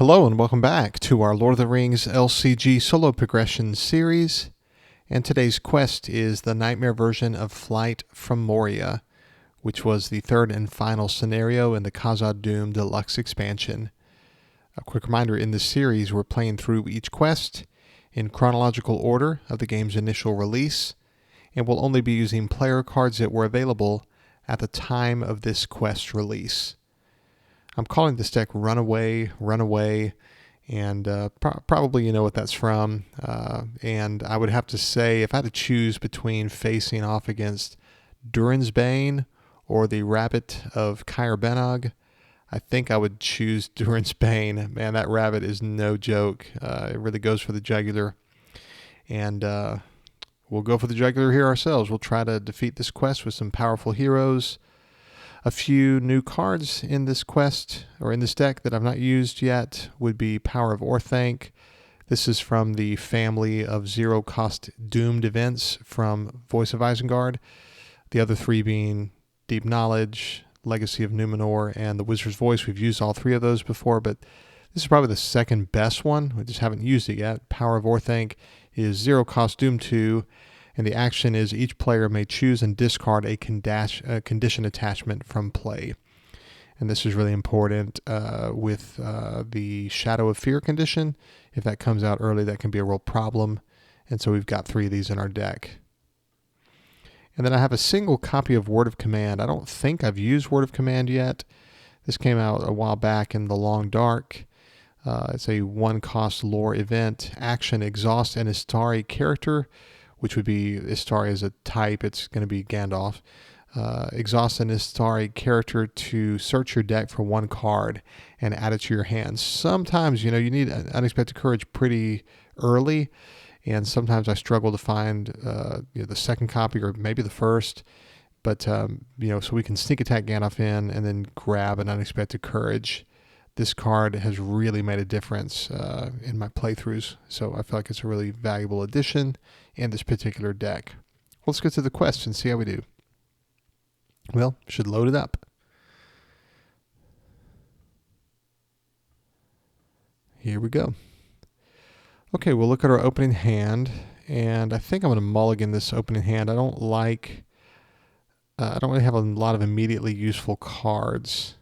Hello and welcome back to our Lord of the Rings LCG solo progression series. And today's quest is the nightmare version of Flight from Moria, which was the third and final scenario in the Khazad-dûm Deluxe expansion. A quick reminder, in this series we're playing through each quest in chronological order of the game's initial release, and we'll only be using player cards that were available at the time of this quest release. I'm calling this deck Runaway, and probably you know what that's from. And I would have to say, if I had to choose between facing off against Durin's Bane or the Rabbit of Caer Benog, I think I would choose Durin's Bane. Man, that rabbit is no joke. It really goes for the jugular. And we'll go for the jugular here ourselves. We'll try to defeat this quest with some powerful heroes. A few new cards in this quest, or in this deck, that I've not used yet would be Power of Orthanc. This is from the family of zero-cost doomed events from Voice of Isengard. The other three being Deep Knowledge, Legacy of Numenor, and the Wizard's Voice. We've used all three of those before, but this is probably the second best one. We just haven't used it yet. Power of Orthanc is zero-cost Doom 2, and the action is each player may choose and discard a condition attachment from play. And this is really important with the Shadow of Fear condition. If that comes out early, that can be a real problem. And so we've got three of these in our deck. And then I have a single copy of Word of Command. I don't think I've used Word of Command yet. This came out a while back in the Long Dark. It's a one-cost lore event. Action, exhaust an Istari character, which would be Istari as a type. It's going to be Gandalf. Exhaust an Istari character to search your deck for one card and add it to your hand. Sometimes, you need Unexpected Courage pretty early, and sometimes I struggle to find the second copy or maybe the first. But, so we can sneak attack Gandalf in and then grab an Unexpected Courage. This card has really made a difference in my playthroughs, so I feel like it's a really valuable addition in this particular deck. Let's get to the quest and see how we do. Well, should load it up. Here we go. Okay, we'll look at our opening hand, and I think I'm going to mulligan this opening hand. I don't really have a lot of immediately useful cards.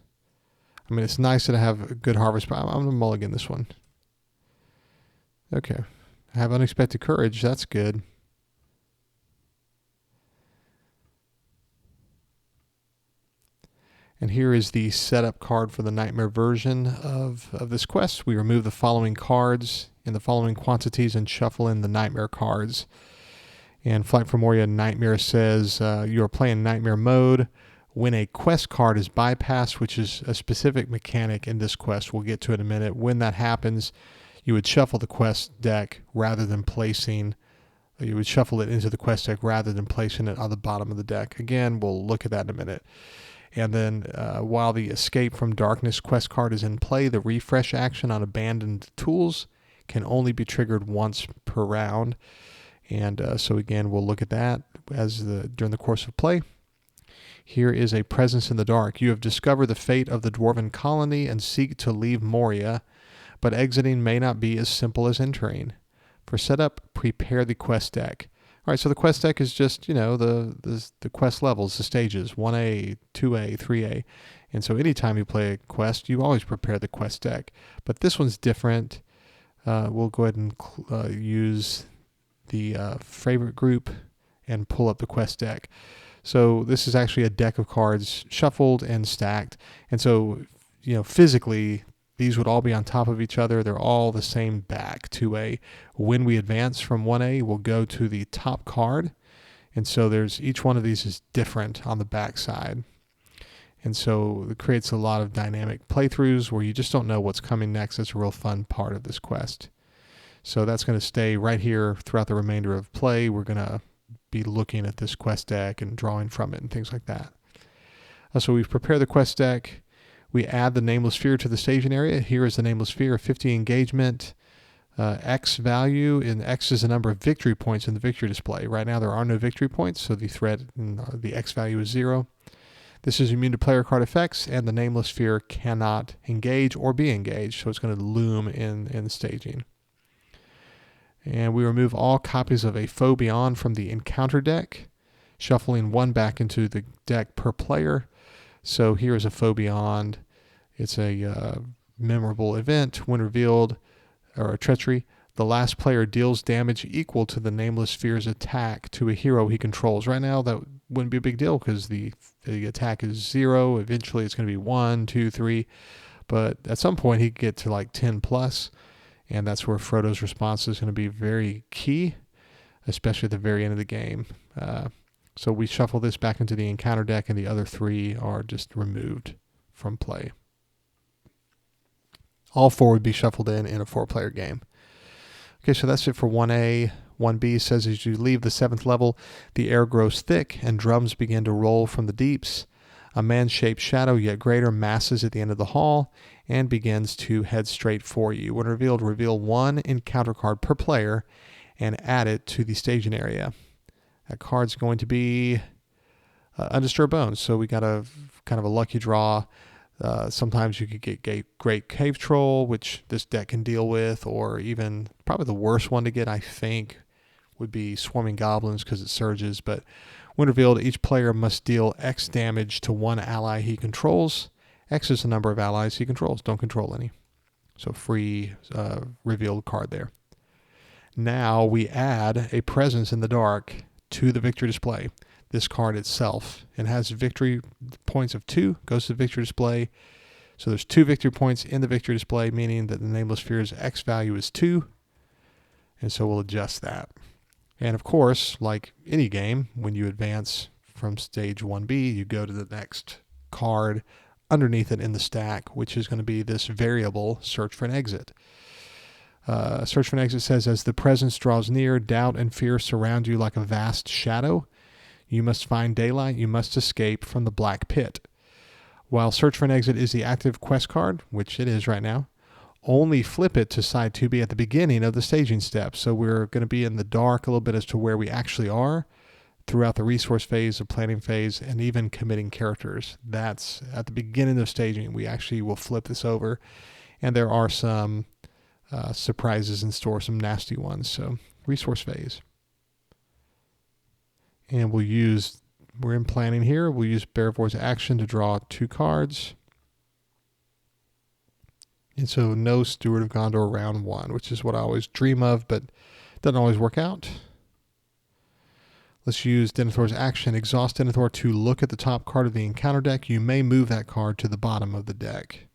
I mean, it's nice that I have a good harvest, but I'm going to mulligan this one. Okay. I have Unexpected Courage. That's good. And here is the setup card for the Nightmare version of this quest. We remove the following cards in the following quantities and shuffle in the Nightmare cards. And Flight from Moria Nightmare says you are playing Nightmare mode when a quest card is bypassed, which is a specific mechanic in this quest. We'll get to it in a minute. When that happens, you would shuffle the quest deck rather than placing, you would shuffle it into the quest deck rather than placing it on the bottom of the deck. Again, we'll look at that in a minute. And then while the Escape from Darkness quest card is in play, the refresh action on abandoned tools can only be triggered once per round. And so again, we'll look at that during the course of play. Here is a Presence in the Dark. You have discovered the fate of the Dwarven colony and seek to leave Moria, but exiting may not be as simple as entering. For setup, prepare the quest deck. All right, so the quest deck is just, the quest levels, the stages, 1A, 2A, 3A. And so anytime you play a quest, you always prepare the quest deck. But this one's different. We'll go ahead and use the favorite group and pull up the quest deck. So this is actually a deck of cards shuffled and stacked. And so, physically, these would all be on top of each other. They're all the same back, 2A. When we advance from 1A, we'll go to the top card. And so each one of these is different on the back side. And so it creates a lot of dynamic playthroughs where you just don't know what's coming next. It's a real fun part of this quest. So that's going to stay right here throughout the remainder of play. We're going to be looking at this quest deck and drawing from it and things like that. So we've prepared the quest deck. We add the Nameless Sphere to the staging area. Here is the Nameless Sphere, 50 engagement, X value, and X is the number of victory points in the victory display. Right now there are no victory points, so the threat and the X value is 0. This is immune to player card effects, and the nameless sphere cannot engage or be engaged, so it's going to loom in the staging. And we remove all copies of a Foe Beyond from the encounter deck, shuffling one back into the deck per player. So here is a Foe Beyond. It's a memorable event. When revealed, or a treachery, the last player deals damage equal to the nameless sphere's attack to a hero he controls. Right now, that wouldn't be a big deal because the attack is 0. Eventually, it's going to be 1, 2, 3. But at some point, he could get to like 10 plus, and that's where Frodo's response is going to be very key, especially at the very end of the game. So we shuffle this back into the encounter deck, and the other 3 are just removed from play. All 4 would be shuffled in a 4-player game. Okay, so that's it for 1A. 1B says as you leave the 7th level, the air grows thick and drums begin to roll from the deeps. A man-shaped shadow, yet greater, masses at the end of the hall and begins to head straight for you. When revealed, reveal 1 encounter card per player and add it to the staging area. That card's going to be Undisturbed Bones, so we got a kind of a lucky draw. Sometimes you could get Great Cave Troll, which this deck can deal with, or even probably the worst one to get, I think, would be Swarming Goblins because it surges. But when revealed, each player must deal X damage to 1 ally he controls. X is the number of allies he controls. Don't control any. So free revealed card there. Now we add a Presence in the Dark to the victory display. This card itself, it has victory points of 2, goes to the victory display. So there's 2 victory points in the victory display, meaning that the nameless sphere's X value is 2. And so we'll adjust that. And of course, like any game, when you advance from stage 1B, you go to the next card underneath it in the stack, which is going to be this variable, Search for an Exit. Search for an Exit says, as the presence draws near, doubt and fear surround you like a vast shadow. You must find daylight. You must escape from the black pit. While Search for an Exit is the active quest card, which it is right now, only flip it to side 2B at the beginning of the staging step. So we're going to be in the dark a little bit as to where we actually are throughout the resource phase, the planning phase, and even committing characters. That's at the beginning of staging. We actually will flip this over, and there are some surprises in store, some nasty ones. So resource phase. And we're in planning here. We'll use Bearvor's action to draw 2 cards. And so no Steward of Gondor round 1, which is what I always dream of, but doesn't always work out. Let's use Denethor's action. Exhaust Denethor to look at the top card of the encounter deck. You may move that card to the bottom of the deck.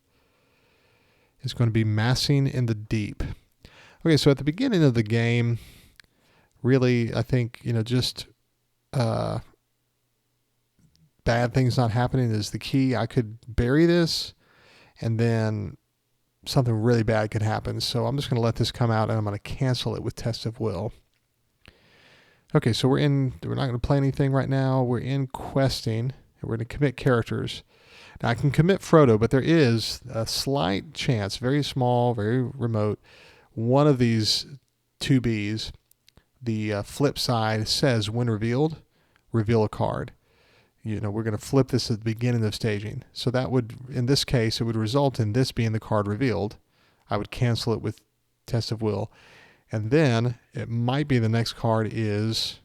It's going to be Massing in the Deep. Okay, so at the beginning of the game, really, I think, just bad things not happening is the key. I could bury this, and then something really bad could happen. So I'm just going to let this come out, and I'm going to cancel it with Test of Will. Okay, so we're not going to play anything right now. We're in questing, and we're going to commit characters. Now, I can commit Frodo, but there is a slight chance, very small, very remote, one of these 2Bs, the flip side says, when revealed, reveal a card. We're going to flip this at the beginning of staging. So that would, in this case, it would result in this being the card revealed. I would cancel it with Test of Will. And then it might be the next card is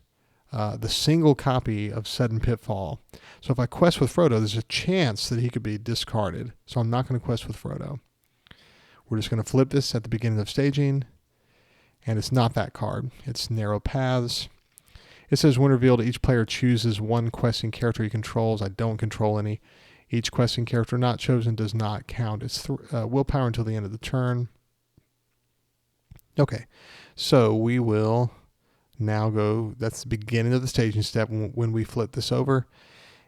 the single copy of Sudden Pitfall. So if I quest with Frodo, there's a chance that he could be discarded. So I'm not going to quest with Frodo. We're just going to flip this at the beginning of staging. And it's not that card. It's Narrow Paths. It says, when revealed, each player chooses 1 questing character he controls. I don't control any. Each questing character not chosen does not count. It's willpower until the end of the turn. Okay, so we will now go, that's the beginning of the staging step when we flip this over.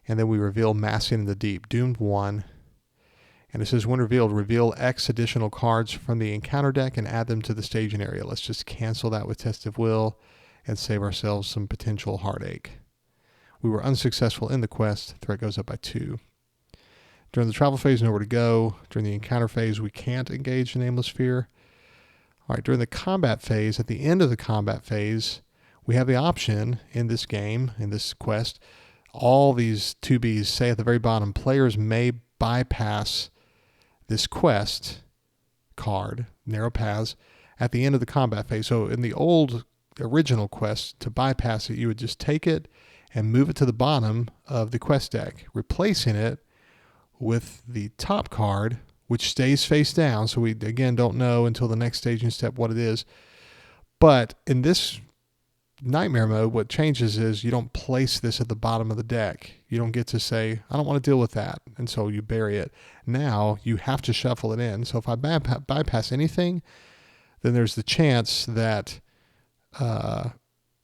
And then we reveal Massing in the Deep, Doomed 1. And it says, when revealed, reveal X additional cards from the encounter deck and add them to the staging area. Let's just cancel that with Test of Will and save ourselves some potential heartache. We were unsuccessful in the quest. Threat goes up by 2. During the travel phase, nowhere to go. During the encounter phase, we can't engage the Nameless Sphere. All right, during the combat phase, at the end of the combat phase, we have the option in this game, in this quest, all these 2Bs say at the very bottom, players may bypass this quest card, narrow paths, at the end of the combat phase. So in the old original quest, to bypass it, you would just take it and move it to the bottom of the quest deck, replacing it with the top card, which stays face down. So we, again, don't know until the next staging step what it is. But in this Nightmare mode, what changes is you don't place this at the bottom of the deck. You don't get to say, I don't want to deal with that, and so you bury it. Now you have to shuffle it in. So if I bypass anything, then there's the chance that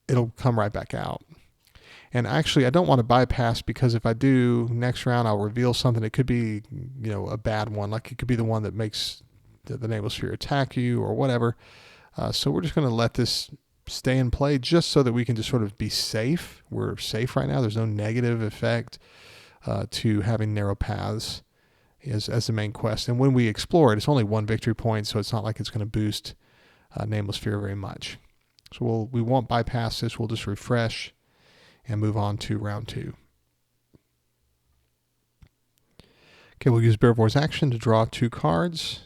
it'll come right back out. And actually, I don't want to bypass, because if I do, next round I'll reveal something. It could be, a bad one. Like it could be the one that makes the Nameless Sphere attack you or whatever. So we're just going to let this stay in play just so that we can just sort of be safe. We're safe right now. There's no negative effect to having narrow paths as the main quest. And when we explore it, it's only 1 victory point, so it's not like it's going to boost Nameless Sphere very much. So we won't bypass this. We'll just refresh and move on to round 2. Okay, we'll use Bearvor's action to draw 2 cards.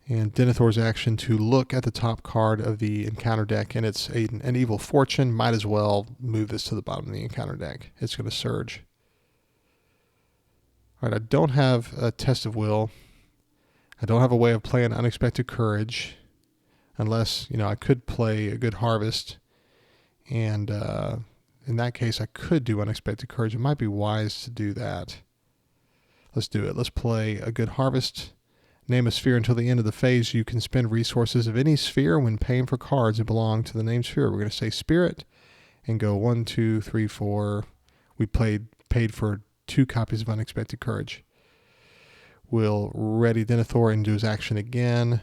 And Denethor's action to look at the top card of the encounter deck, and it's an Evil Fortune. Might as well move this to the bottom of the encounter deck. It's going to surge. All right, I don't have a Test of Will. I don't have a way of playing Unexpected Courage, unless, I could play a Good Harvest, and in that case, I could do Unexpected Courage. It might be wise to do that. Let's do it. Let's play a Good Harvest. Name a sphere until the end of the phase. You can spend resources of any sphere when paying for cards that belong to the named sphere. We're going to say Spirit and go 1, 2, 3, 4. We paid for 2 copies of Unexpected Courage. We'll ready Denethor and do his action again.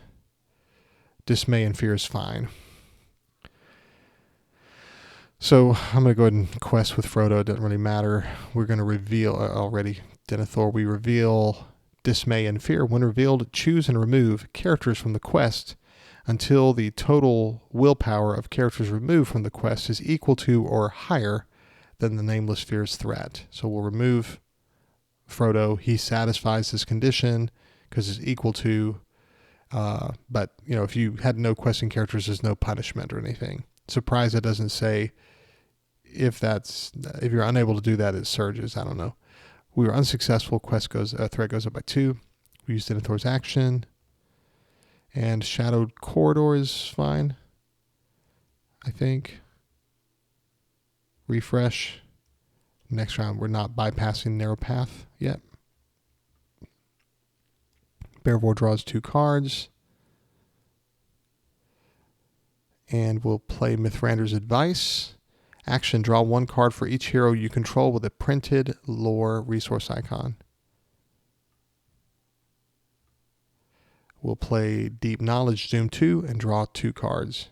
Dismay and Fear is fine. So I'm going to go ahead and quest with Frodo. It doesn't really matter. We're going to reveal already Denethor. We reveal Dismay and Fear. When revealed, choose and remove characters from the quest until the total willpower of characters removed from the quest is equal to or higher than the Nameless Sphere's threat. So we'll remove Frodo. He satisfies this condition because it's equal to, but if you had no questing characters, there's no punishment or anything. Surprised it doesn't say if you're unable to do that, it surges. I don't know. We were unsuccessful. Threat goes up by 2. We used Denethor's action. And Shadowed Corridor is fine, I think. Refresh. Next round, we're not bypassing Narrow Path yet. Bearvor draws 2 cards. And we'll play Mithrander's Advice. Action, draw 1 card for each hero you control with a printed lore resource icon. We'll play Deep Knowledge Doom 2 and draw 2 cards.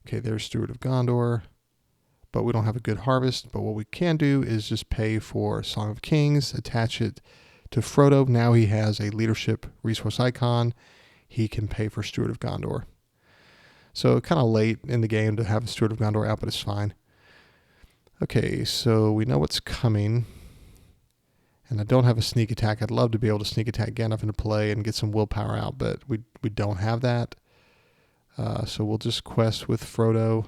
Okay, there's Steward of Gondor, but we don't have a Good Harvest. But what we can do is just pay for Song of Kings, attach it to Frodo. Now he has a leadership resource icon. He can pay for Steward of Gondor. So kind of late in the game to have a Steward of Gondor out, but it's fine. Okay, so we know what's coming. And I don't have a sneak attack. I'd love to be able to sneak attack Gandalf into play and get some willpower out, but we don't have that. So we'll just quest with Frodo.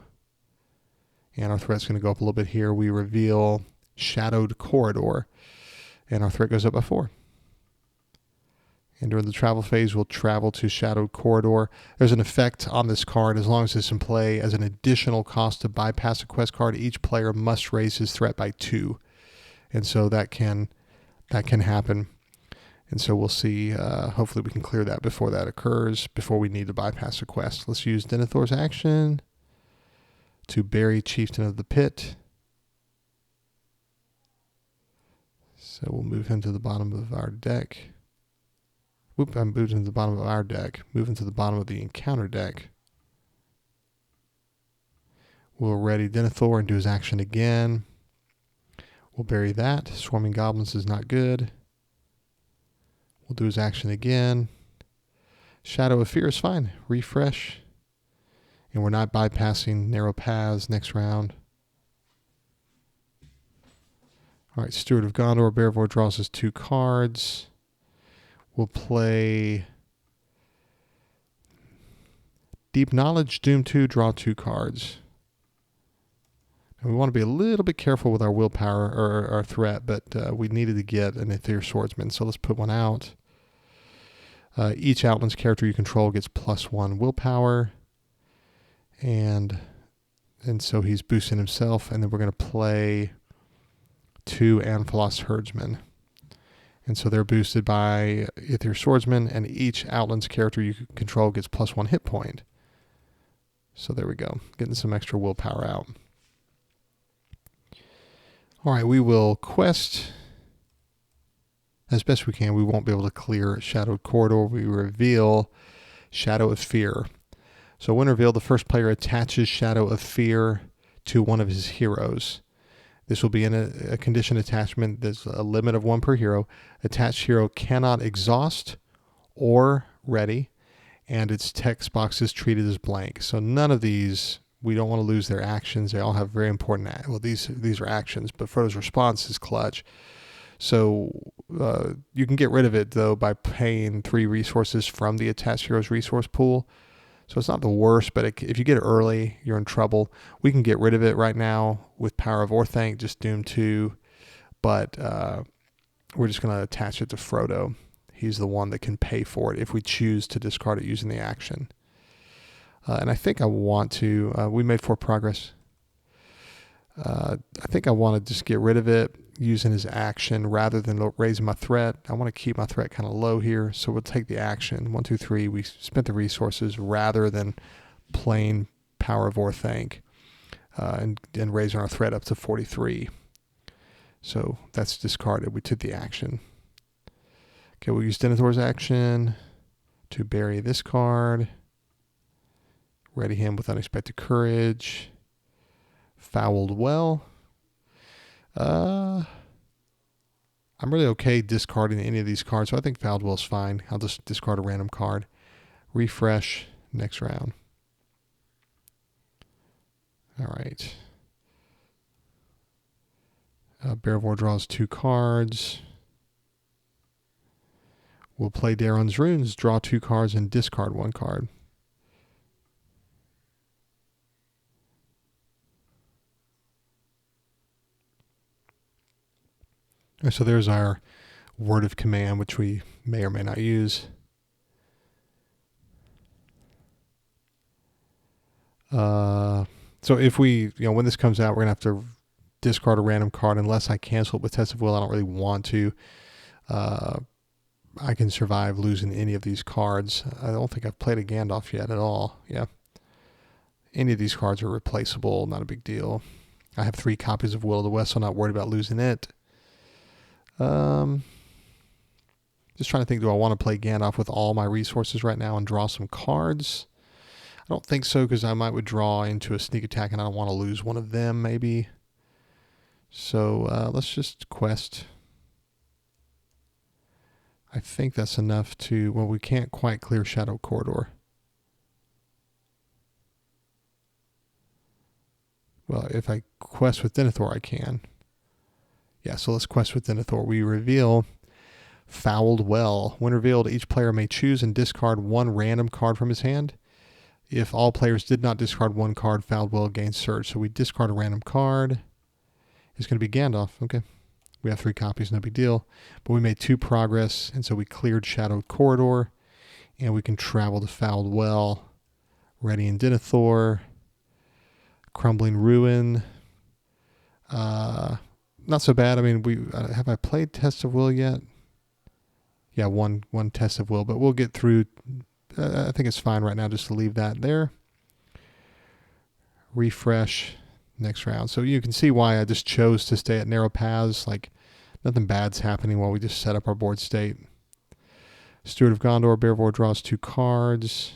And our threat's going to go up a little bit here. We reveal Shadowed Corridor. And our threat goes up by 4. And during the travel phase, we'll travel to Shadowed Corridor. There's an effect on this card. As long as it's in play as an additional cost to bypass a quest card, each player must raise his threat by 2. And so that can happen. And so we'll see. Hopefully we can clear that before that occurs, before we need to bypass a quest. Let's use Denethor's action to bury Chieftain of the Pit. So we'll move him to the bottom of our deck. Whoop, I moved into the bottom of our deck. Move into the bottom of the encounter deck. We'll ready Denethor and do his action again. We'll bury that. Swarming Goblins is not good. We'll do his action again. Shadow of Fear is fine. Refresh. And we're not bypassing Narrow Paths next round. All right, Steward of Gondor, Bearvor draws us 2 cards. We'll play Deep Knowledge, Doom 2, draw 2 cards. And we want to be a little bit careful with our willpower or our threat, but we needed to get an Aether Swordsman, so let's put one out. Each Outlands character you control gets +1 willpower, and so he's boosting himself, and then we're going to play 2 Amphalos Herdsmen. And so they're boosted by Aether Swordsman, and each Outlands character you control gets +1 hit point. So there we go, getting some extra willpower out. All right, we will quest as best we can. We won't be able to clear Shadowed Corridor. We reveal Shadow of Fear. So when revealed, the first player attaches Shadow of Fear to one of his heroes. This will be in a condition attachment. There's a limit of 1 per hero. Attached hero cannot exhaust or ready, and its text box is treated as blank. So none of these, we don't want to lose their actions. They all have very important, well, these are actions, but Frodo's response is clutch. So you can get rid of it, though, by paying 3 resources from the attached hero's resource pool. So it's not the worst, but if you get it early, you're in trouble. We can get rid of it right now with Power of Orthanc, just Doom 2, but we're just going to attach it to Frodo. He's the one that can pay for it if we choose to discard it using the action. And I think I want to, we made 4 progress. I think I want to just get rid of it using his action rather than raising my threat. I want to keep my threat kind of low here, so we'll take the action. 1, 2, 3. We spent the resources rather than playing Power of Orthanc and raising our threat up to 43. So that's discarded. We took the action. Okay, we'll use Denethor's action to bury this card. Ready him with Unexpected Courage. Fouled Well. I'm really okay discarding any of these cards, so I think Fouled Well's fine. I'll just discard a random card. Refresh next round. All right. Bearvor draws 2 cards. We'll play Daron's Runes, draw 2 cards, and discard 1 card. So there's our word of command, which we may or may not use. So if we, when this comes out, we're going to have to discard a random card unless I cancel it with Test of Will. I don't really want to. I can survive losing any of these cards. I don't think I've played a Gandalf yet at all. Yeah. Any of these cards are replaceable. Not a big deal. I have 3 copies of Will of the West, so I'm not worried about losing it. Just trying to think, do I want to play Gandalf with all my resources right now and draw some cards? I don't think so, because I might withdraw into a sneak attack and I don't want to lose one of them, maybe. So let's just quest. I think that's enough to, well, we can't quite clear Shadow Corridor. Well, if I quest with Denethor, I can. Yeah, so let's quest with Denethor. We reveal Fouled Well. When revealed, each player may choose and discard 1 random card from his hand. If all players did not discard 1 card, Fouled Well gains Surge. So we discard a random card. It's going to be Gandalf. Okay. We have 3 copies, no big deal. But we made 2 progress, and so we cleared Shadowed Corridor, and we can travel to Fouled Well, Ready in Denethor, Crumbling Ruin. Not so bad. I mean, have I played Test of Will yet? Yeah, one Test of Will, but we'll get through. I think it's fine right now just to leave that there. Refresh next round. So you can see why I just chose to stay at Narrow Paths. Like, nothing bad's happening while we just set up our board state. Steward of Gondor, Bearvor draws 2 cards.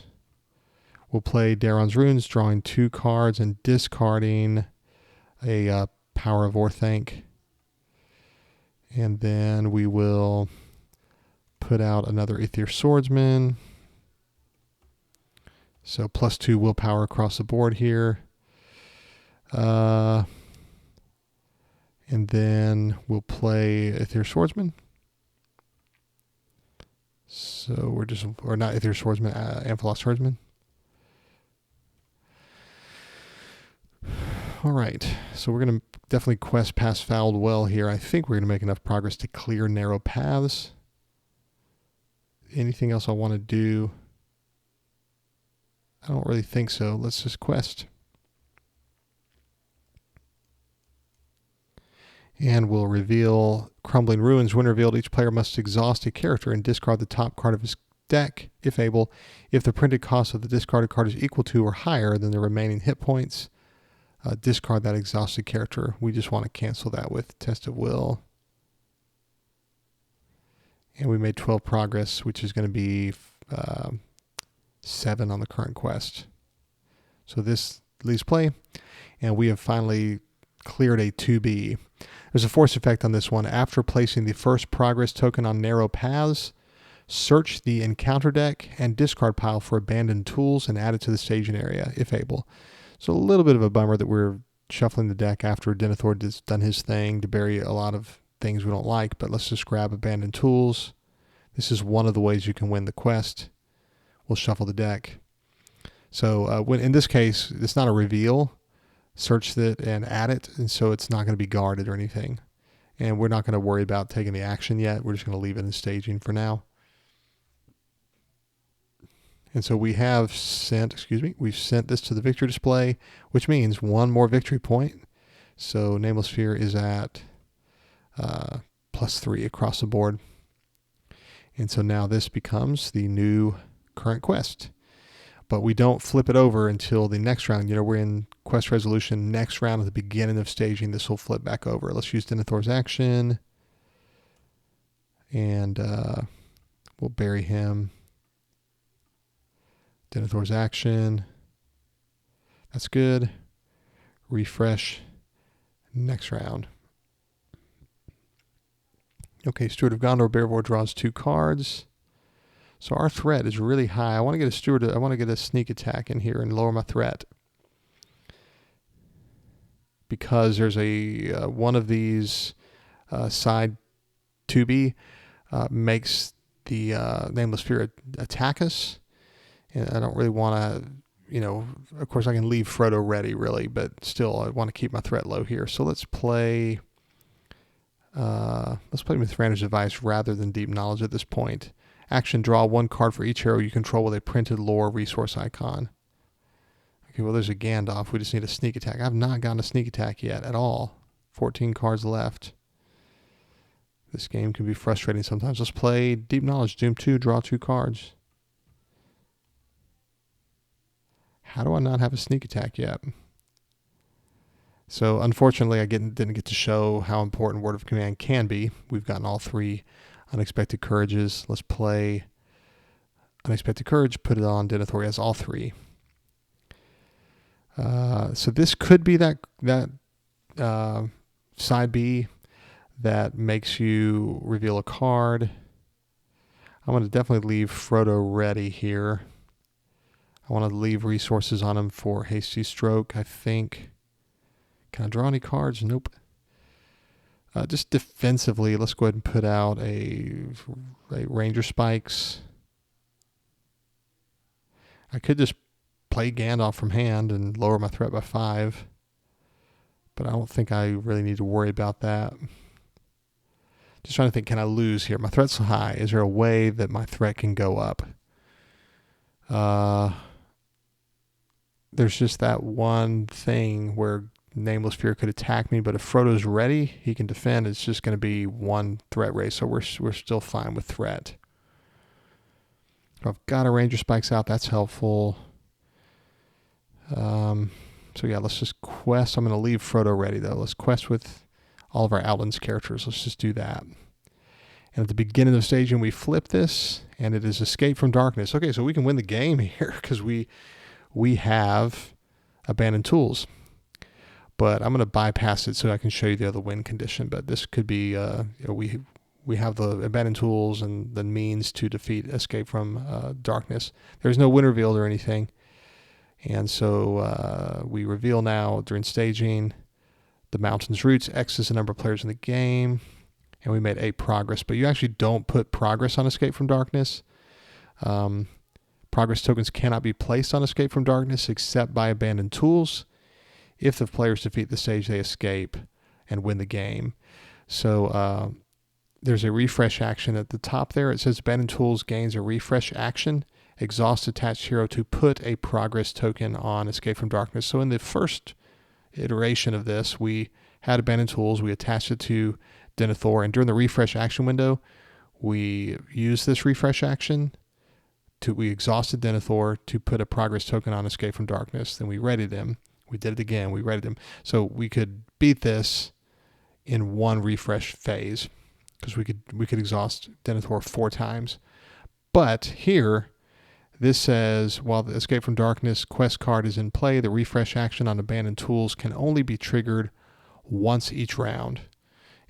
We'll play Daron's Runes, drawing 2 cards and discarding a Power of Orthanc. And then we will put out another Aether Swordsman. So +2 willpower across the board here. And And then we'll play Aether Swordsman. So we're just, or not Aether Swordsman, Amphalos Swordsman. All right, so we're going to definitely quest past Fouled Well here. I think we're going to make enough progress to clear narrow paths. Anything else I want to do? I don't really think so. Let's just quest. And we'll reveal Crumbling Ruins. When revealed, each player must exhaust a character and discard the top card of his deck, if able. If the printed cost of the discarded card is equal to or higher than the remaining hit points, discard that exhausted character. We just want to cancel that with Test of Will. And we made 12 progress, which is going to be 7 on the current quest. So this leaves play, and we have finally cleared a 2B. There's a force effect on this one. After placing the first progress token on narrow paths, search the encounter deck and discard pile for abandoned tools and add it to the staging area, if able. So a little bit of a bummer that we're shuffling the deck after Denethor has done his thing to bury a lot of things we don't like, but let's just grab abandoned tools. This is one of the ways you can win the quest. We'll shuffle the deck. So when in this case, it's not a reveal. Search it and add it, and so it's not going to be guarded or anything. And we're not going to worry about taking the action yet. We're just going to leave it in staging for now. And so we have sent, we've sent this to the victory display, which means one more victory point. So Nameless Sphere is at +3 across the board. And so now this becomes the new current quest. But we don't flip it over until the next round. You know, we're in quest resolution. Next round at the beginning of staging, this will flip back over. Let's use Denethor's action. And we'll bury him. Denethor's action. That's good. Refresh. Next round. Okay, Steward of Gondor, Bearvor draws 2 cards. So our threat is really high. I want to get a Steward. I want to get a sneak attack in here and lower my threat. Because there's a one of these side 2B makes the Nameless Sphere attack us. And I don't really want to, you know, of course I can leave Frodo ready really, but still I want to keep my threat low here. So let's play Mithrander's Device rather than Deep Knowledge at this point. Action, draw 1 card for each hero you control with a printed lore resource icon. Okay, well there's a Gandalf. We just need a sneak attack. I've not gotten a sneak attack yet at all. 14 cards left. This game can be frustrating sometimes. Let's play Deep Knowledge, Doom 2, draw 2 cards. How do I not have a sneak attack yet? So unfortunately, I didn't get to show how important Word of Command can be. We've gotten all 3 Unexpected Courages. Let's play Unexpected Courage, put it on Denethor. He has all 3. So this could be that side B that makes you reveal a card. I'm going to definitely leave Frodo ready here. I want to leave resources on him for Hasty Stroke, I think. Can I draw any cards? Nope. Just defensively, let's go ahead and put out a Ranger Spikes. I could just play Gandalf from hand and lower my threat by 5. But I don't think I really need to worry about that. Just trying to think, can I lose here? My threat's so high. Is there a way that my threat can go up? There's just that one thing where Nameless Sphere could attack me, but if Frodo's ready, he can defend. It's just going to be 1 threat raise, so we're still fine with threat. I've got a Ranger Spikes out. That's helpful. So yeah, let's just quest. I'm going to leave Frodo ready, though. Let's quest with all of our Outlands characters. Let's just do that. And at the beginning of staging, we flip this, and it is Escape from Darkness. Okay, so we can win the game here because we have Abandoned Tools. But I'm going to bypass it so I can show you the other win condition. But this could be, we have the Abandoned Tools and the means to defeat Escape from Darkness. There's no win revealed or anything. And so we reveal now during staging, the mountain's roots. X is the number of players in the game. And we made 8 progress. But you actually don't put progress on Escape from Darkness. Progress tokens cannot be placed on Escape from Darkness except by abandoned tools. If the players defeat the stage, they escape and win the game. So there's a refresh action at the top there. It says abandoned tools gains a refresh action. Exhaust attached hero to put a progress token on Escape from Darkness. So in the first iteration of this, we had abandoned tools. We attached it to Denethor, and during the refresh action window, we used this refresh action. We exhausted Denethor to put a progress token on Escape from Darkness. Then we readied him. We did it again. We readied him. So we could beat this in one refresh phase because we could exhaust Denethor 4 times. But here, this says, while the Escape from Darkness quest card is in play, the refresh action on abandoned tools can only be triggered once each round.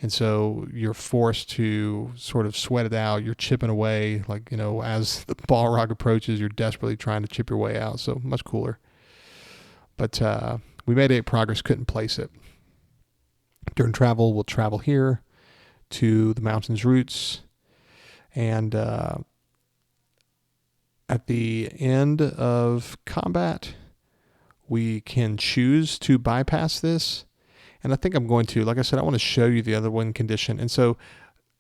And so you're forced to sort of sweat it out. You're chipping away, like, as the Balrog approaches, you're desperately trying to chip your way out. So much cooler. But we made 8 progress, couldn't place it. During travel, we'll travel here to the mountain's roots. And at the end of combat, we can choose to bypass this. And I think I'm going to, like I said, I want to show you the other win condition. And so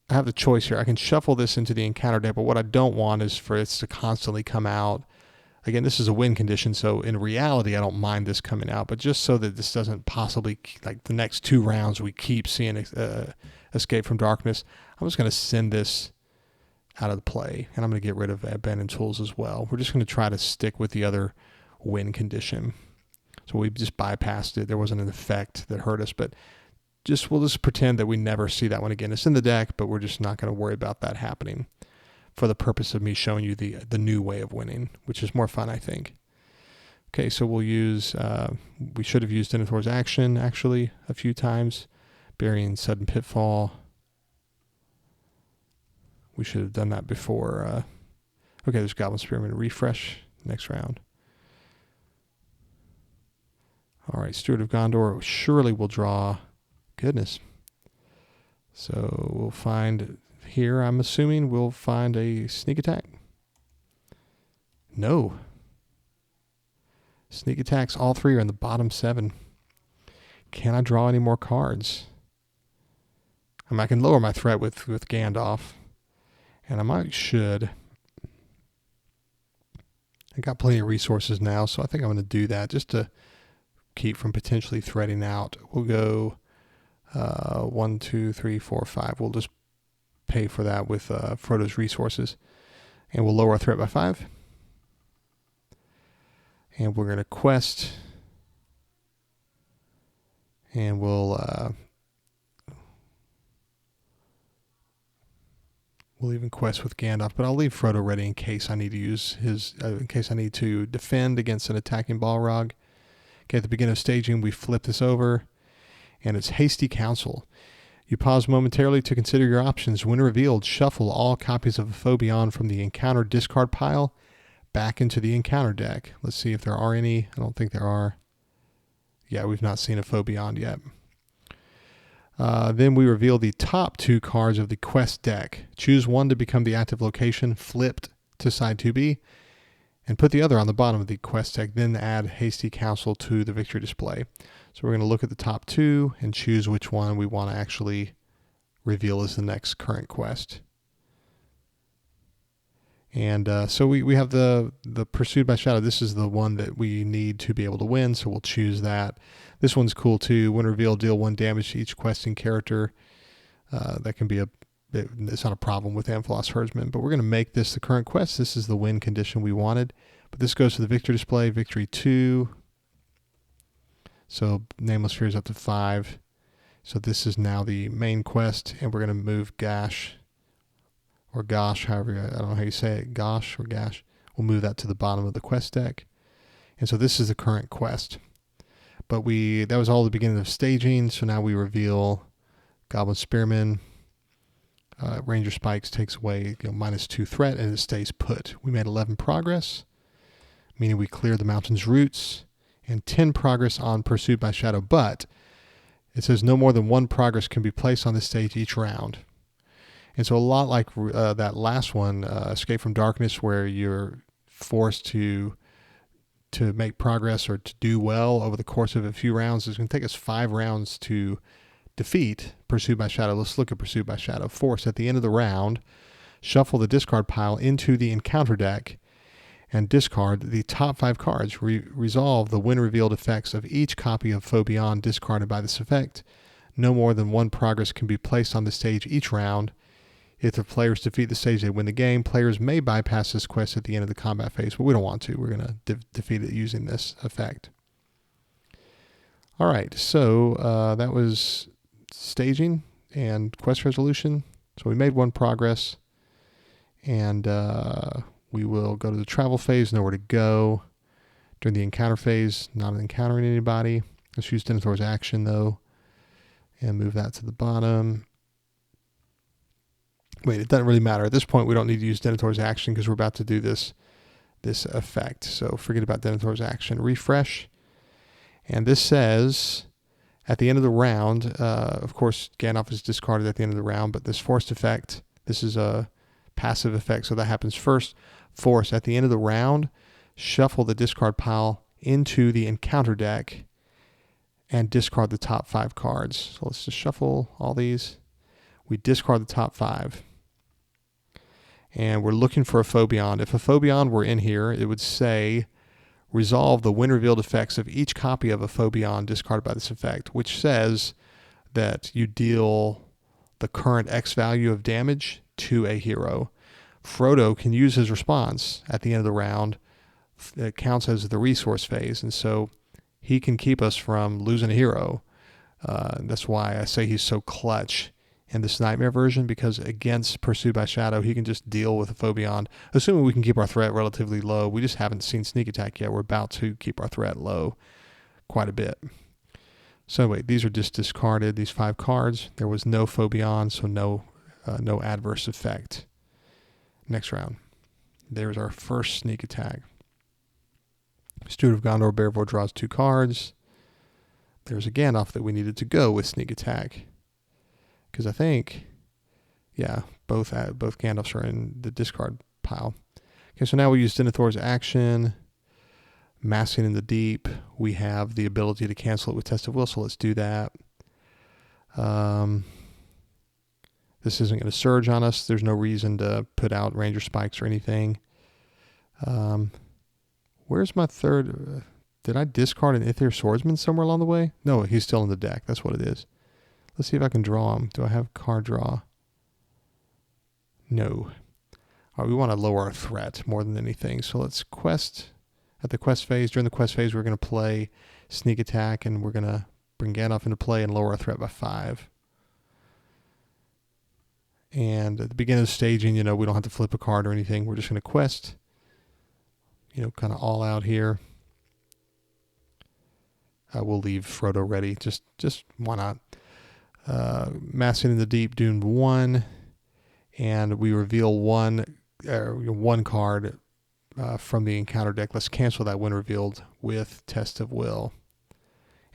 I have the choice here. I can shuffle this into the encounter deck, but what I don't want is for it to constantly come out. Again, this is a win condition, so in reality, I don't mind this coming out. But just so that this doesn't possibly, like the next 2 rounds, we keep seeing Escape from Darkness, I'm just going to send this out of the play. And I'm going to get rid of abandoned tools as well. We're just going to try to stick with the other win condition. So we just bypassed it. There wasn't an effect that hurt us, but we'll just pretend that we never see that one again. It's in the deck, but we're just not going to worry about that happening for the purpose of me showing you the new way of winning, which is more fun, I think. Okay, so we'll use, we should have used Denethor's action, actually, a few times. Burying Sudden Pitfall. We should have done that before. Okay, there's Goblin Spearman. Refresh next round. All right, Steward of Gondor surely will draw. Goodness. So we'll find here, I'm assuming, we'll find a sneak attack. No. Sneak attacks, all 3 are in the bottom 7. Can I draw any more cards? I can lower my threat with Gandalf. And I should. I got plenty of resources now, so I think I'm going to do that just to keep from potentially threading out. We'll go 1, 2, 3, 4, 5. We'll just pay for that with Frodo's resources. And we'll lower our threat by 5. And we're going to quest. And we'll even quest with Gandalf, but I'll leave Frodo ready in case I need to use his, in case I need to defend against an attacking Balrog. Okay, at the beginning of staging, we flip this over, and it's Hasty Counsel. You pause momentarily to consider your options. When revealed, shuffle all copies of a Foe Beyond from the encounter discard pile back into the encounter deck. Let's see if there are any. I don't think there are. Yeah, we've not seen a Foe Beyond yet. Then we reveal the top 2 cards of the quest deck. Choose one to become the active location, flipped to side 2B, and put the other on the bottom of the quest deck. Then add Hasty Counsel to the victory display. So we're going to look at the top 2 and choose which one we want to actually reveal as the next current quest. And so we have the Pursued by Shadow. This is the one that we need to be able to win, so we'll choose that. This one's cool too. When revealed, deal 1 damage to each questing character. That can be it's not a problem with Amphalos Herdsman, but we're going to make this the current quest. This is the win condition we wanted. But this goes to the victory display, victory 2. So Nameless Fear is up to 5. So this is now the main quest, and we're going to move Gash, or Gosh, however, I don't know how you say it, Gosh or Gash. We'll move that to the bottom of the quest deck. And so this is the current quest. But that was all the beginning of staging, so now we reveal Goblin Spearman. Ranger Spikes takes away -2 threat, and it stays put. We made 11 progress, meaning we cleared the mountain's roots, and 10 progress on Pursued by Shadow. But It says no more than one progress can be placed on the stage each round. And so a lot like that last one, Escape from Darkness, where you're forced to make progress or to do well over the course of a few rounds. It's going to take us 5 rounds to defeat Pursued by Shadow. Let's look at Pursued by Shadow. Force at the end of the round, shuffle the discard pile into the encounter deck and discard the top 5 cards. Resolve the when revealed effects of each copy of Phobia discarded by this effect. No more than one progress can be placed on the stage each round. If the players defeat the stage, they win the game. Players may bypass this quest at the end of the combat phase, but we don't want to. We're going to defeat it using this effect. All right, so that was staging and quest resolution. So we made 1 progress, and we will go to the travel phase, nowhere to go. During the encounter phase, not encountering anybody. Let's use Denethor's action, though, and move that to the bottom. Wait, it doesn't really matter. At this point, we don't need to use Denethor's action because we're about to do this effect. So forget about Denethor's action. Refresh. And this says, at the end of the round, of course, Gandalf is discarded at the end of the round, but this forced effect, this is a passive effect, so that happens first. Force, at the end of the round, shuffle the discard pile into the encounter deck and discard the top 5 cards. So let's just shuffle all these. We discard the top 5. And we're looking for a Phobia. If a Phobia were in here, it would say, resolve the when revealed effects of each copy of a Phobia discarded by this effect, which says that you deal the current X value of damage to a hero. Frodo can use his response at the end of the round. It counts as the resource phase, and so he can keep us from losing a hero. That's why I say he's so clutch in this Nightmare version, because against Pursued by Shadow, he can just deal with a Phobia, assuming we can keep our threat relatively low. We just haven't seen Sneak Attack yet. We're about to keep our threat low quite a bit. So anyway, these are just discarded, these 5 cards. There was no Phobia, so no adverse effect. Next round. There's our first Sneak Attack. Steward of Gondor, Bearvor draws 2 cards. There's a Gandalf that we needed to go with Sneak Attack. Because I think, yeah, both Gandalfs are in the discard pile. Okay, so now we use Denethor's action. Massing in the Deep. We have the ability to cancel it with Test of Will, so let's do that. This isn't going to surge on us. There's no reason to put out Ranger Spikes or anything. Where's my third? Did I discard an Ithir Swordsman somewhere along the way? No, he's still in the deck. That's what it is. Let's see if I can draw him. Do I have card draw? No. All right, we want to lower our threat more than anything. So let's quest. At the quest phase, during the quest phase, we're going to play Sneak Attack, and we're going to bring Gandalf into play and lower our threat by 5. And at the beginning of staging, we don't have to flip a card or anything. We're just going to quest, kind of all out here. We'll leave Frodo ready. Just why not? Massing in the Deep, Dune 1, and we reveal one card from the encounter deck. Let's cancel that when revealed with Test of Will.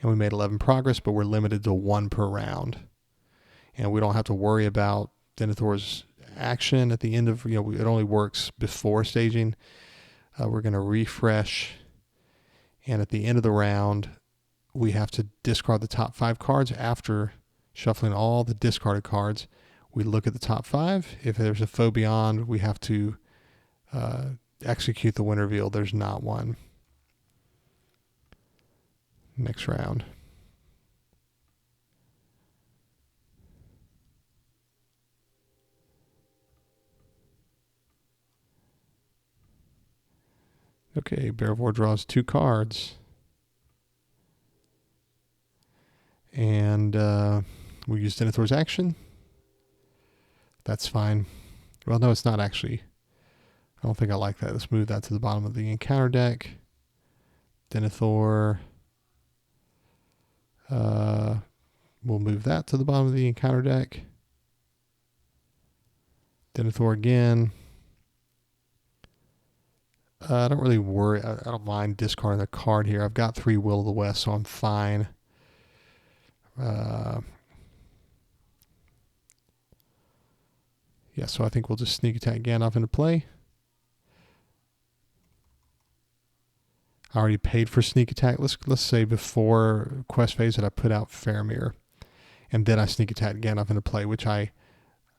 And we made 11 progress, but we're limited to 1 per round. And we don't have to worry about Denethor's action at the end of, it only works before staging. We're going to refresh, and at the end of the round, we have to discard the top 5 cards after shuffling all the discarded cards. We look at the top 5. If there's a Phobia, we have to execute the when reveal. There's not one. Next round. Okay, Bearvor draws 2 cards. And we use Denethor's action. That's fine. Well, no, it's not actually. I don't think I like that. Let's move that to the bottom of the encounter deck. Denethor. We'll move that to the bottom of the encounter deck. Denethor again. I don't really worry. I don't mind discarding a card here. I've got 3 Will of the West, so I'm fine. Yeah, so I think we'll just sneak attack Gandalf into play. I already paid for sneak attack. Let's say before quest phase that I put out Faramir, and then I sneak attack Gandalf into play,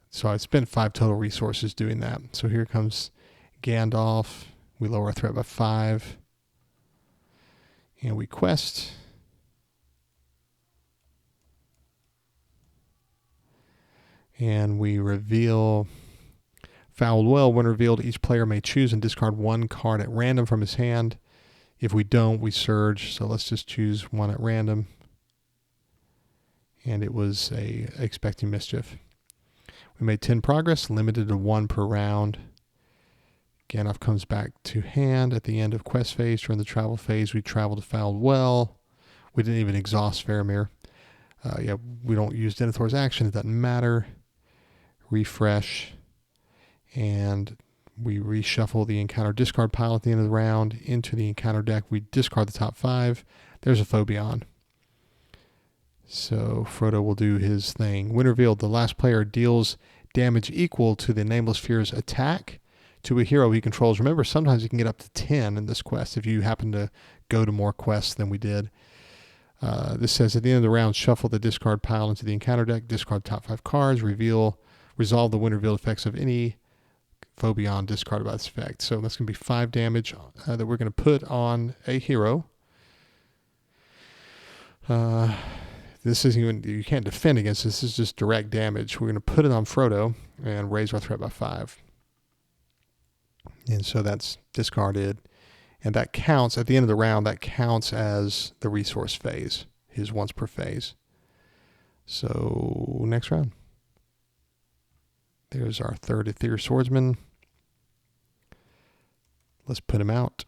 so I spent 5 total resources doing that. So here comes Gandalf. We lower our threat by 5, and we quest. And we reveal Fouled Well. When revealed, each player may choose and discard 1 card at random from his hand. If we don't, we surge. So let's just choose 1 at random. And it was a Expecting Mischief. We made 10 progress, limited to 1 per round. Gandalf comes back to hand at the end of quest phase. During the travel phase, we travel to Fouled Well. We didn't even exhaust Faramir. We don't use Denethor's action. It doesn't matter. Refresh. And we reshuffle the encounter discard pile at the end of the round into the encounter deck. We discard the top 5. There's a Phobia. So Frodo will do his thing. When revealed, the last player deals damage equal to the Nameless Fear's attack to a hero he controls. Remember, sometimes you can get up to 10 in this quest if you happen to go to more quests than we did. This says at the end of the round, shuffle the discard pile into the encounter deck, discard the top 5 cards, resolve the when revealed effects of any Phobia discarded by this effect. So that's going to be 5 damage that we're going to put on a hero. This isn't even, you can't defend against this. This is just direct damage. We're going to put it on Frodo and raise our threat by 5. And so that's discarded. And that counts, at the end of the round, that counts as the resource phase, his once per phase. So next round. There's our 3rd Etheir Swordsman. Let's put him out.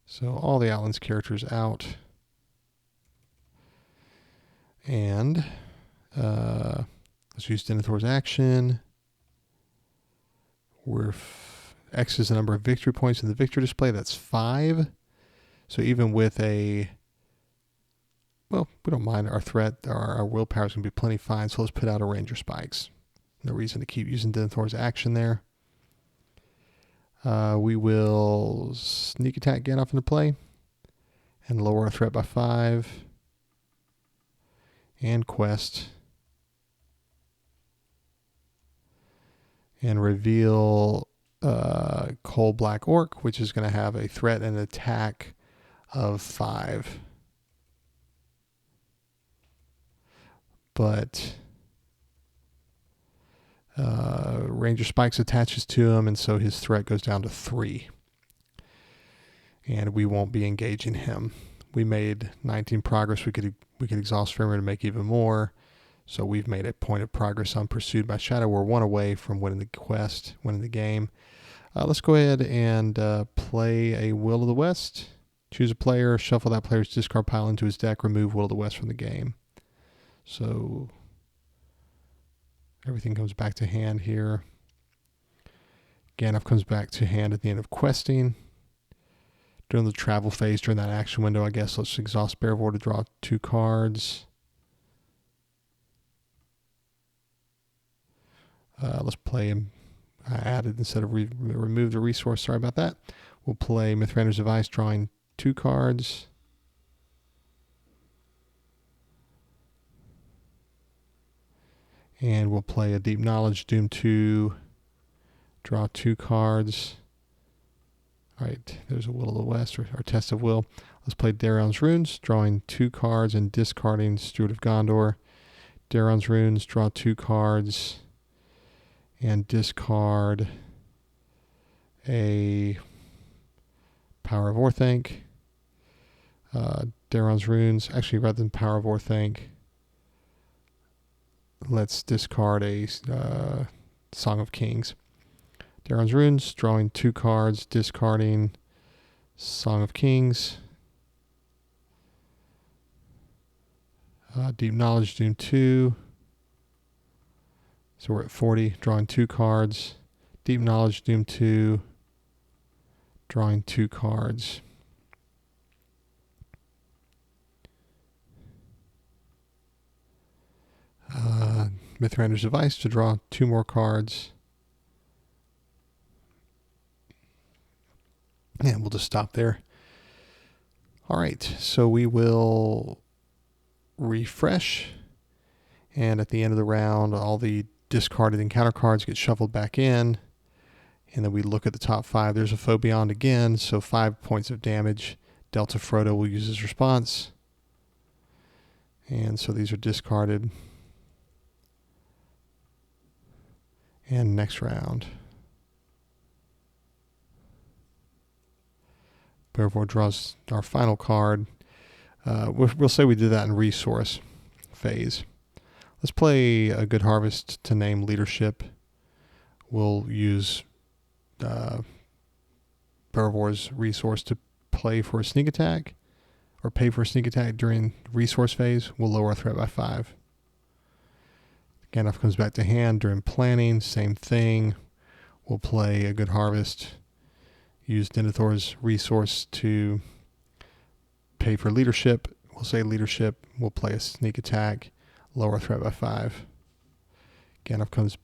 So all the Outlands characters out. And let's use Denethor's action. X is the number of victory points in the victory display. That's 5. So even with we don't mind our threat. Our willpower is going to be plenty fine. So let's put out a Ranger Spikes. No reason to keep using Denethor's action there. We will sneak attack Gandalf into play and lower our threat by 5. And quest. And reveal Cold Black Orc, which is going to have a threat and attack of 5. But Ranger Spikes attaches to him, and so his threat goes down to 3. And we won't be engaging him. We made 19 progress. We could exhaust Faramir to make even more. So we've made a point of progress on Pursued by Shadow. We're 1 away from winning the quest, winning the game. Let's go ahead and play a Will of the West. Choose a player, shuffle that player's discard pile into his deck, remove Will of the West from the game. So everything comes back to hand here. Gandalf comes back to hand at the end of questing. During the travel phase, during that action window, I guess let's exhaust Bearvor to draw 2 cards. Let's play him. I added instead of remove the resource. Sorry about that. We'll play Mithrander's Device, drawing 2 cards. And we'll play a Deep Knowledge, Doom 2, draw 2 cards. All right, there's a Will of the West, or Test of Will. Let's play Daron's Runes, drawing 2 cards and discarding Steward of Gondor. Daron's Runes, draw 2 cards and discard a Power of Orthanc. Daron's Runes, actually rather than Power of Orthanc, let's discard a Song of Kings. Daron's Runes, drawing 2 cards, discarding Song of Kings. Deep Knowledge, Doom 2. So we're at 40, drawing 2 cards. Deep Knowledge, Doom 2, drawing 2 cards. Mithrander's device to draw 2 more cards. And we'll just stop there. All right, so we will refresh. And at the end of the round, all the discarded encounter cards get shuffled back in. And then we look at the top 5. There's a Foe Beyond again, so 5 points of damage. Delta Frodo will use his response. And so these are discarded. And next round. Bearvor draws our final card. We'll say we did that in resource phase. Let's play a Good Harvest to name leadership. We'll use Bearvor's resource to play for a sneak attack or pay for a sneak attack during resource phase. We'll lower our threat by 5. Gandalf comes back to hand during planning. Same thing. We'll play a Good Harvest. Use Denethor's resource to pay for leadership. We'll say leadership. We'll play a sneak attack. Lower threat by 5. Gandalf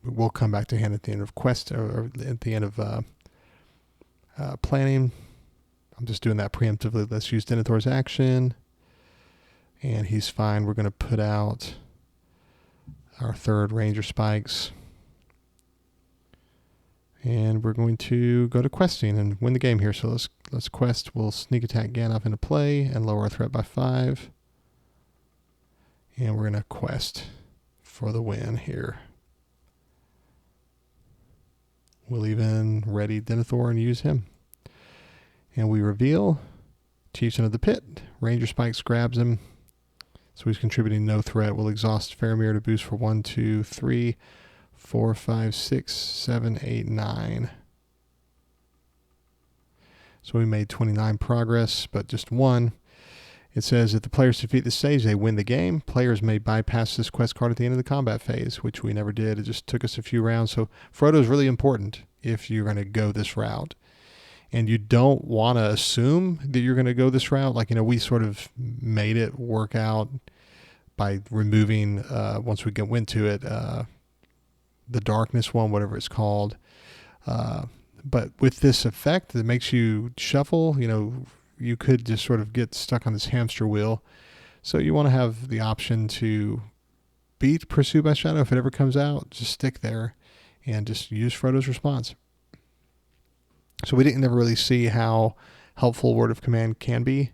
will come back to hand at the end of quest or at the end of planning. I'm just doing that preemptively. Let's use Denethor's action. And he's fine. We're going to put out our 3rd Ranger Spikes. And we're going to go to questing and win the game here. So let's quest. We'll sneak attack Gandalf into play and lower our threat by 5. And we're going to quest for the win here. We'll even ready Denethor and use him. And we reveal Chieftain of the Pit. Ranger Spikes grabs him. So he's contributing no threat. We'll exhaust Faramir to boost for 1, 2, 3, 4, 5, 6, 7, 8, 9. So we made 29 progress, but just 1. It says if the players defeat the stage, they win the game. Players may bypass this quest card at the end of the combat phase, which we never did. It just took us a few rounds. So Frodo is really important if you're going to go this route. And you don't want to assume that you're going to go this route. Like, we sort of made it work out by removing, once we went to it, the darkness one, whatever it's called. But with this effect that makes you shuffle, you could just sort of get stuck on this hamster wheel. So you want to have the option to beat Pursue by Shadow. If it ever comes out, just stick there and just use Frodo's response. So we didn't never really see how helpful Word of Command can be,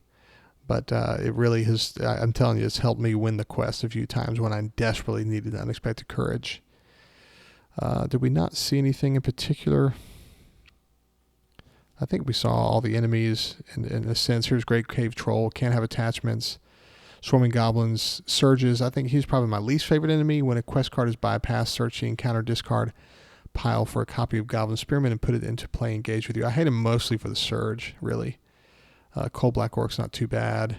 but it really has, I'm telling you, it's helped me win the quest a few times when I desperately needed unexpected courage. Did we not see anything in particular? I think we saw all the enemies in a sense. Here's Great Cave Troll, can't have attachments. Swarming Goblins, Surges. I think he's probably my least favorite enemy. When a quest card is bypassed, search the encounter discard pile for a copy of Goblin Spearman and put it into play engage with you. I hate him mostly for the Surge, really. Cold Black Orc's not too bad.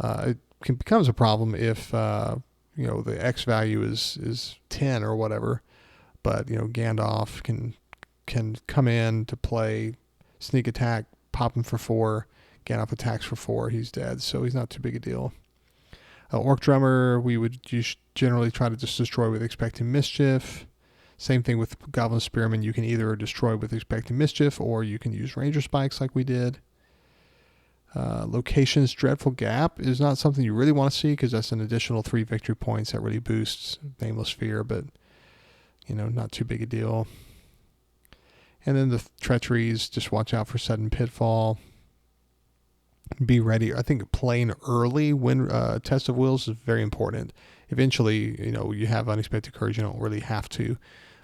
It becomes a problem if the X value is 10 or whatever, but Gandalf can come in to play sneak attack, pop him for 4. Gandalf attacks for 4. He's dead, so he's not too big a deal. Orc Drummer, we would generally try to just destroy with Expecting Mischief. Same thing with Goblin Spearman. You can either destroy with Expecting Mischief or you can use Ranger Spikes like we did. Locations Dreadful Gap is not something you really want to see because that's an additional 3 victory points that really boosts Nameless Fear, but not too big a deal. And then the treacheries, just watch out for sudden pitfall. Be ready. I think playing early when Test of Wills is very important. Eventually, you have unexpected courage. You don't really have to.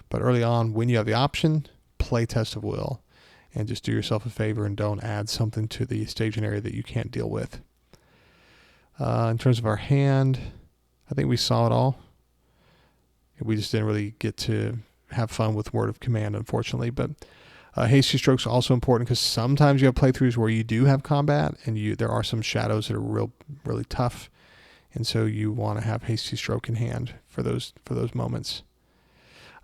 But early on, when you have the option, play Test of Will. And just do yourself a favor and don't add something to the staging area that you can't deal with. In terms of our hand, I think we saw it all. We just didn't really get to have fun with Word of Command, unfortunately. But Hasty Stroke's are also important because sometimes you have playthroughs where you do have combat and there are some shadows that are really tough. And so you want to have Hasty Stroke in hand for those moments.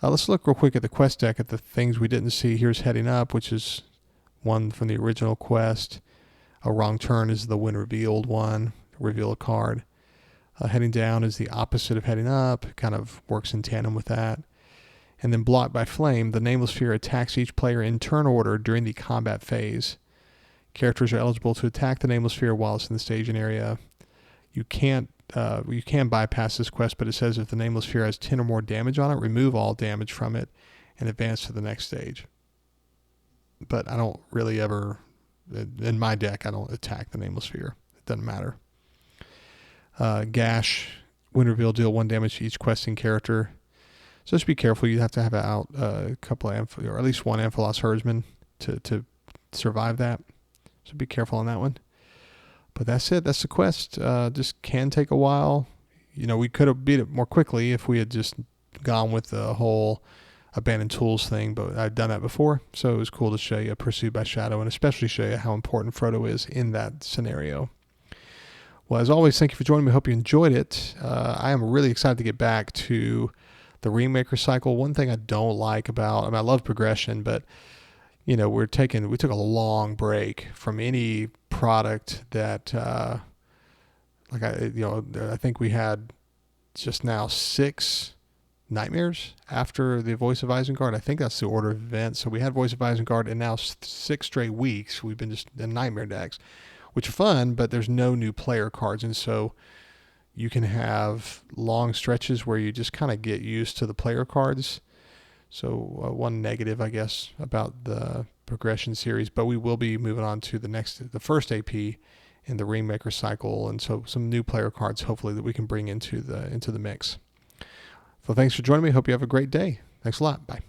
Let's look real quick at the quest deck at the things we didn't see. Here's Heading Up, which is one from the original quest. A Wrong Turn is the When Revealed one. Reveal a card. Heading down is the opposite of heading up. It kind of works in tandem with that. And then blocked by flame, the Nameless Sphere attacks each player in turn order during the combat phase. Characters are eligible to attack the Nameless Sphere while it's in the staging area. You can bypass this quest, but it says if the Nameless Sphere has 10 or more damage on it, remove all damage from it and advance to the next stage. But I don't really ever, in my deck, I don't attack the Nameless Sphere. It doesn't matter. Gash, when revealed, deal 1 damage to each questing character. So just be careful. You have to have out a couple of, or at least one Amphalos Herdsman to survive that. So be careful on that one. But that's it. That's the quest. Just can take a while. We could have beat it more quickly if we had just gone with the whole abandoned tools thing, but I've done that before. So it was cool to show you Pursued by Shadow and especially show you how important Frodo is in that scenario. Well, as always, thank you for joining me. Hope you enjoyed it. I am really excited to get back to the Ringmaker cycle. One thing I don't like about, I love progression, but we took a long break from any product that, I think we had just now 6 nightmares after the Voice of Isengard. I think that's the order of events. So we had Voice of Isengard, and now 6 straight weeks we've been just in nightmare decks, which are fun, but there's no new player cards, and so you can have long stretches where you just kind of get used to the player cards. So one negative, I guess, about the progression series, but we will be moving on to the first AP in the Ringmaker cycle, and so some new player cards, hopefully, that we can bring into the mix. So thanks for joining me. Hope you have a great day. Thanks a lot. Bye.